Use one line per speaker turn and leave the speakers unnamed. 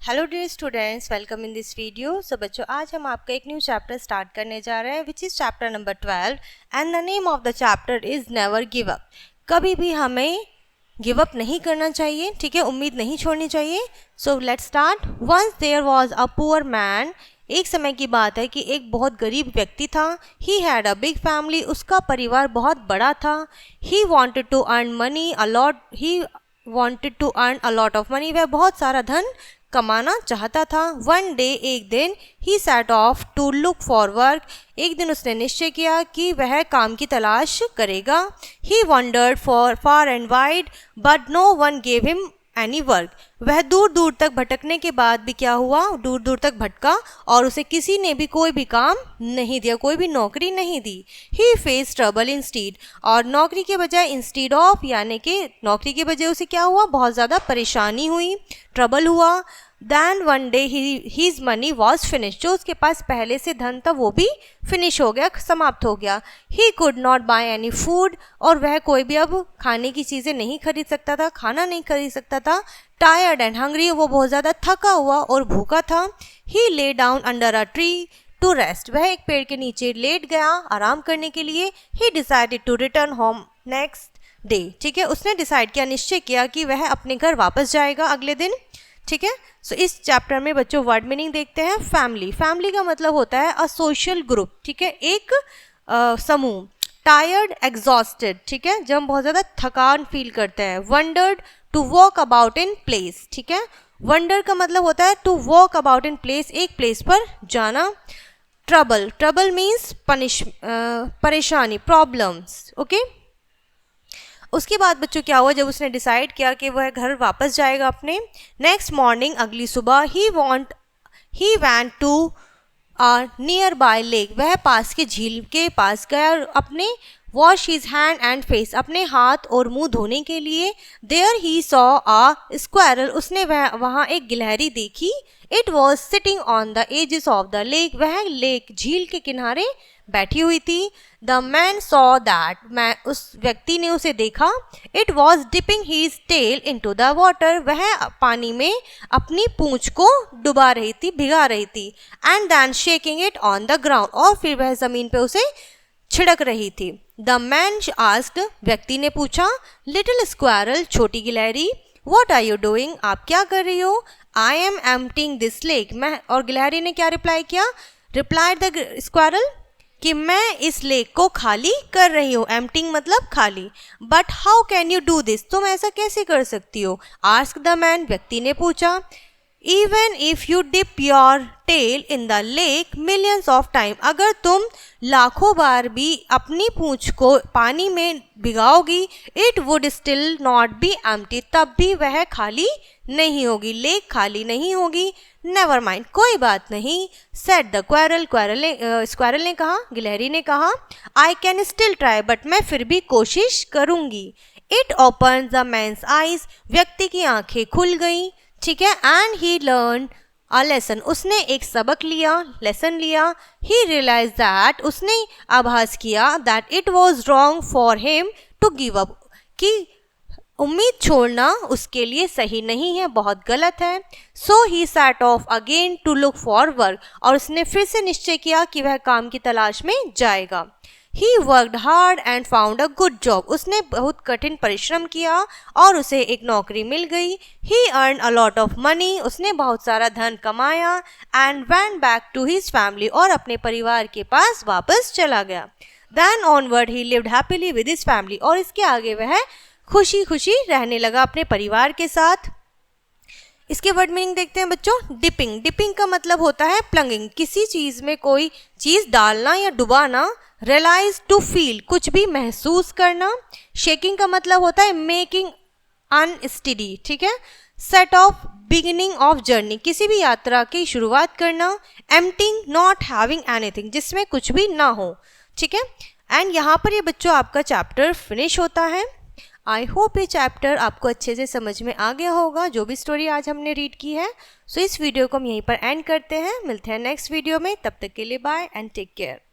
Hello dear students, welcome in this video. So बच्चों, आज हम आपका एक न्यू चैप्टर स्टार्ट करने जा रहे हैं which is chapter number 12 and the name of the chapter is never give up. कभी भी हमें गिव अप नहीं करना चाहिए, ठीक है, उम्मीद नहीं छोड़नी चाहिए। So let's start. Once there was a poor man. एक समय की बात है कि एक बहुत गरीब व्यक्ति था। He had a big family. उसका परिवार बहुत बड़ा था। He wanted to earn money a lot. He wanted to earn a lot of money. वह बहुत सारा धन कमाना चाहता था। वन डे, एक दिन, he set off to look for work. एक दिन उसने निश्चय किया कि वह काम की तलाश करेगा। He wandered for far and wide but no one gave him any work. वह दूर दूर तक भटकने के बाद भी क्या हुआ, दूर दूर तक भटका और उसे किसी ने भी कोई भी काम नहीं दिया, कोई भी नौकरी नहीं दी। ही फेस ट्रबल इंस्टीड। और नौकरी के बजाय इंस्टीड ऑफ, यानी कि नौकरी के बजाय उसे क्या हुआ, बहुत ज़्यादा परेशानी हुई, ट्रबल हुआ। Then one day his money was finish. जो उसके पास पहले से धन था वो भी फिनिश हो गया, समाप्त हो गया। He could not by any food. और वह कोई भी अब खाने की चीज़ें नहीं खरीद सकता था, खाना नहीं खरीद सकता था। टायर्ड एंड हंग्री, वो बहुत ज़्यादा थका हुआ और भूखा था। He lay down under a tree to rest. वह एक पेड़ के नीचे लेट गया आराम करने के लिए। He decided to return home next day. ठीक है, उसने डिसाइड किया, निश्चय किया कि वह अपने घर वापस जाएगा अगले दिन। ठीक है, सो इस चैप्टर में बच्चों वर्ड मीनिंग देखते हैं। फैमिली, फैमिली का मतलब होता है अ सोशल ग्रुप। ठीक है, एक समूह। टायर्ड, एग्जॉस्टेड, ठीक है, जब हम बहुत ज़्यादा थकान फील करते हैं। Wandered, to walk about in place. ठीक है, वंडर का मतलब होता है to walk about in place, एक प्लेस पर जाना। ट्रबल, ट्रबल मीन्स परेशानी, प्रॉब्लम्स। ओके, उसके बाद बच्चों क्या हुआ, जब उसने डिसाइड किया कि वह घर वापस जाएगा अपने, नेक्स्ट मॉर्निंग, अगली सुबह, he went to nearby lake. वह पास के झील के पास गया और अपने wash his hand and face, अपने हाथ और मुंह धोने के लिए। There he saw a squirrel. उसने वहाँ एक गिलहरी देखी। It was sitting on the edges of the lake. वह लेक, झील के किनारे बैठी हुई थी। The man saw that. मैं, उस व्यक्ति ने उसे देखा। It was dipping his tail into the water. वह पानी में अपनी पूंछ को डुबा रही थी, भिगा रही थी। And then shaking it on the ground. और फिर वह जमीन पे उसे छिड़क रही थी। The man asked. व्यक्ति ने पूछा। लिटिल स्क्वायरल, छोटी गिलहरी, वॉट आर यू डूइंग। आप क्या कर रही हो। I am emptying this lake. मैं, और गिलहरी ने क्या रिप्लाई किया, रिप्लाइड द स्क्वायरल, कि मैं इस लेक को खाली कर रही हूँ। एम्प्टिंग मतलब खाली। But how can you do this. तुम ऐसा कैसे कर सकती हो। आस्क द मैन, व्यक्ति ने पूछा। Even if you dip your tail in the lake millions of time. अगर तुम लाखों बार भी अपनी पूंछ को पानी में भिगाओगी, it would still not be empty. तब भी वह खाली नहीं होगी, लेक खाली नहीं होगी। नेवर माइंड, कोई बात नहीं। सेड द स्क्वायरल ने कहा, गिलहरी ने कहा। I can still try, but मैं फिर भी कोशिश करूंगी। It open the man's eyes. व्यक्ति की आंखें खुल गई। ठीक है, and he learn a lesson. उसने एक सबक लिया, लेसन लिया। ही रियलाइज दैट, उसने आभास किया, that it was wrong for him to give up, कि उम्मीद छोड़ना उसके लिए सही नहीं है, बहुत गलत है। So he set off again to look for work. और उसने फिर से निश्चय किया कि वह काम की तलाश में जाएगा। He worked hard and found a good job. उसने बहुत कठिन परिश्रम किया और उसे एक नौकरी मिल गई। He earn a lot of money. उसने बहुत सारा धन कमाया। And went back to his family. और अपने परिवार के पास वापस चला गया। Then onward he lived happily with his family. और इसके आगे वह खुशी खुशी रहने लगा अपने परिवार के साथ। इसके वर्ड मीनिंग देखते हैं बच्चों। डिपिंग, डिपिंग का मतलब होता है प्लंगिंग, किसी चीज़ में कोई चीज़ डालना या डुबाना। रियलाइज, टू फील, कुछ भी महसूस करना। शेकिंग का मतलब होता है मेकिंग अनस्टेडी। ठीक है, set of, beginning of journey, किसी भी यात्रा की शुरुआत करना। एम्प्टिंग, नॉट हैविंग एनीथिंग, जिसमें कुछ भी ना हो। ठीक है, एंड यहाँ पर ये बच्चों आपका चैप्टर फिनिश होता है। आई होप ये चैप्टर आपको अच्छे से समझ में आ गया होगा, जो भी स्टोरी आज हमने रीड की है। सो इस वीडियो को हम यहीं पर एंड करते हैं। मिलते हैं नेक्स्ट वीडियो में, तब तक के लिए बाय एंड टेक केयर।